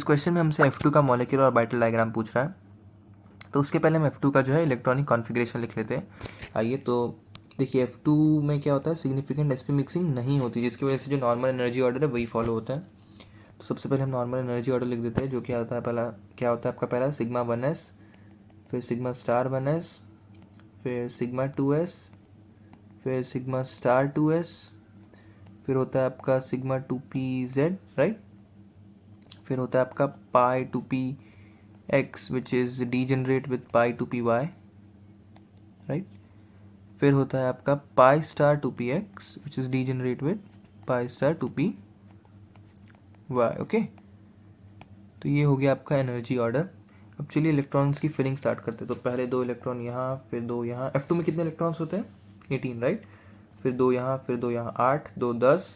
इस क्वेश्चन में हमसे F2 का मॉलिक्यूलर ऑर्बिटल डायग्राम पूछ रहा है, तो उसके पहले हम F2 का जो है इलेक्ट्रॉनिक कॉन्फ़िगरेशन लिख लेते हैं। आइए, तो देखिए F2 में क्या होता है, सिग्निफिकेंट sp मिक्सिंग नहीं होती, जिसकी वजह से जो नॉर्मल एनर्जी ऑर्डर है वही फॉलो होता है। तो सबसे पहले हम नॉर्मल एनर्जी ऑर्डर लिख देते हैं, जो क्या होता है, क्या होता है आपका पहला सिग्मा 1s, फिर सिग्मा स्टार 1s, फिर सिग्मा 2s, फिर सिग्मा स्टार 2s, फिर होता है आपका सिग्मा 2pz, राइट। फिर होता है आपका पाई 2px which is degenerate with pi 2py, right. फिर होता है आपका pi star 2px which is degenerate with pi star 2py, okay. तो ये हो गया आपका एनर्जी ऑर्डर। अब चलिए इलेक्ट्रॉन्स की फिलिंग स्टार्ट करते हैं। तो पहले 2 इलेक्ट्रॉन यहाँ, फिर 2 यहाँ। F2 में कितने इलेक्ट्रॉन्स होते हैं? 18, राइट। फिर 2 यहाँ, फिर 2 यहाँ, 8, 2 10।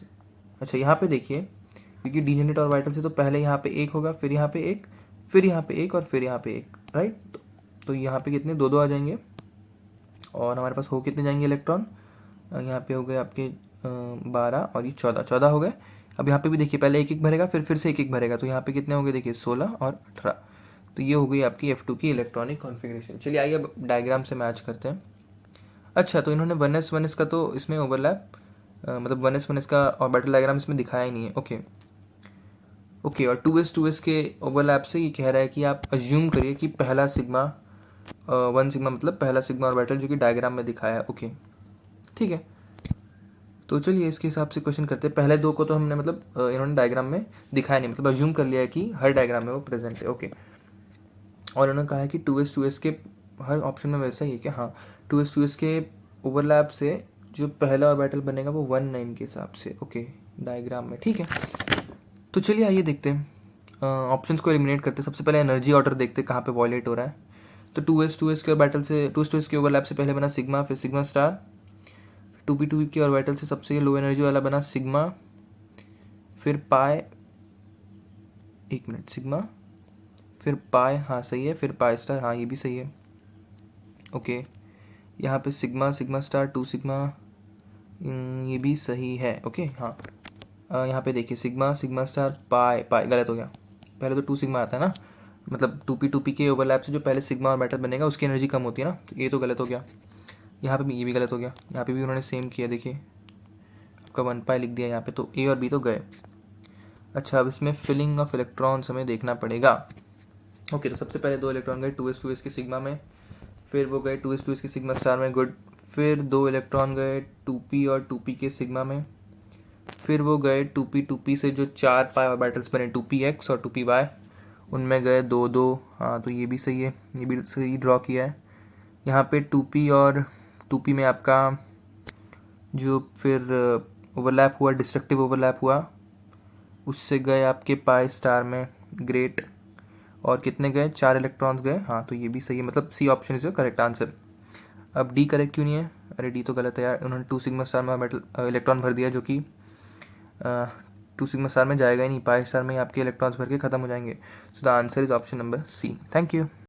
अच्छा, यहाँ पे देखिए, क्योंकि डीजेनरेट ऑर्बिटल से तो पहले यहाँ पे 1 होगा, फिर यहाँ पे 1, फिर यहाँ पे 1 और फिर यहाँ पे 1, राइट। तो यहाँ पे कितने 2 2 आ जाएंगे, और हमारे पास हो कितने जाएंगे इलेक्ट्रॉन, यहाँ पे हो गए आपके 12 और ये 14 14 हो गए। अब यहाँ पे भी देखिए, पहले 1 1 भरेगा, फिर से 1 1 भरेगा, तो यहाँ पे कितने होंगे देखिए 16 और 18। तो ये हो गई आपकी F2 की इलेक्ट्रॉनिक कॉन्फ़िगरेशन। चलिए आइए अब डायग्राम से मैच करते हैं। अच्छा, तो इन्होंने 1s का तो इसमें ओवरलैप, मतलब 1s का ऑर्बिटल डायग्राम इसमें दिखाया ही नहीं है, ओके ओके। और 2s के ओवरलैप से ये कह रहा है कि आप अज्यूम करिए कि पहला सिग्मा 1 सिग्मा, मतलब पहला सिग्मा ऑर्बिटल जो कि डायग्राम में दिखाया है, ओके ठीक है। तो चलिए इसके हिसाब से क्वेश्चन करते हैं। पहले 2 को तो हमने मतलब इन्होंने डायग्राम में दिखाया नहीं, मतलब अज्यूम कर लिया है कि हर डायग्राम में वो प्रेजेंट है, ओके। और उन्होंने कहा है कि 2s के हर ऑप्शन में वैसा ही है कि हाँ, 2s के ओवरलैप से जो पहला ऑर्बिटल बनेगा वो 1 9 के हिसाब से, ओके, डायग्राम में, ठीक है। तो चलिए आइए देखते हैं, ऑप्शंस को एलिमिनेट करते हैं। सबसे पहले एनर्जी ऑर्डर देखते हैं कहाँ पे वॉयलेट हो रहा है। तो 2s के ऑर्बिटल से, 2s के ओवरलैप से पहले बना सिग्मा, फिर सिग्मा स्टार। 2p के ऑर्बिटल से सबसे लो एनर्जी वाला बना सिग्मा, फिर पाई, एक मिनट, सिग्मा फिर पाई, हाँ सही है, फिर पाई स्टार, हाँ ये भी सही है, ओके। यहाँ पे सिग्मा सिग्मा स्टार 2 सिग्मा, ये भी सही है, ओके हाँ। यहाँ पे देखिए सिग्मा सिग्मा स्टार पाई पाई, गलत हो गया, पहले तो 2 सिग्मा आता है ना, मतलब 2p के ओवरलैप से जो पहले सिग्मा और मेटल बनेगा उसकी एनर्जी कम होती है ना, तो ये तो गलत हो गया। यहाँ पे भी ये भी गलत हो गया, यहाँ पे भी उन्होंने सेम किया, देखिए आपका 1 पाई लिख दिया यहाँ पे, तो ए और बी तो गए। अच्छा, अब इसमें फिलिंग ऑफ इलेक्ट्रॉन्स हमें देखना पड़ेगा, ओके। तो सबसे पहले 2 इलेक्ट्रॉन गए 2s के सिग्मा में, फिर वो गए 2s के सिग्मा स्टार में, गुड। फिर 2 इलेक्ट्रॉन गए 2p और 2p के सिग्मा में, फिर वो गए 2p से जो 4 पाई ऑर्बिटल्स बने 2px और 2py, उनमें गए 2 2, हाँ तो ये भी सही है, ये भी सही ड्रॉ किया है। यहाँ पे 2p और 2p में आपका जो फिर ओवरलैप हुआ, डिस्ट्रक्टिव ओवरलैप हुआ, उससे गए आपके पाई स्टार में, ग्रेट। और कितने गए, 4 इलेक्ट्रॉन्स गए, हाँ तो ये भी सही है, मतलब C option is correct answer. अब डी करेक्ट क्यों नहीं है, अरे डी तो गलत है यार, उन्होंने 2 सिग्मा स्टार में मेटल इलेक्ट्रॉन भर दिया, जो कि 2 सिग्मा स्टार में जाएगा ही नहीं, पाई स्टार में आपके इलेक्ट्रॉन्स भर के खत्म हो जाएंगे। So the answer is option number C. Thank you.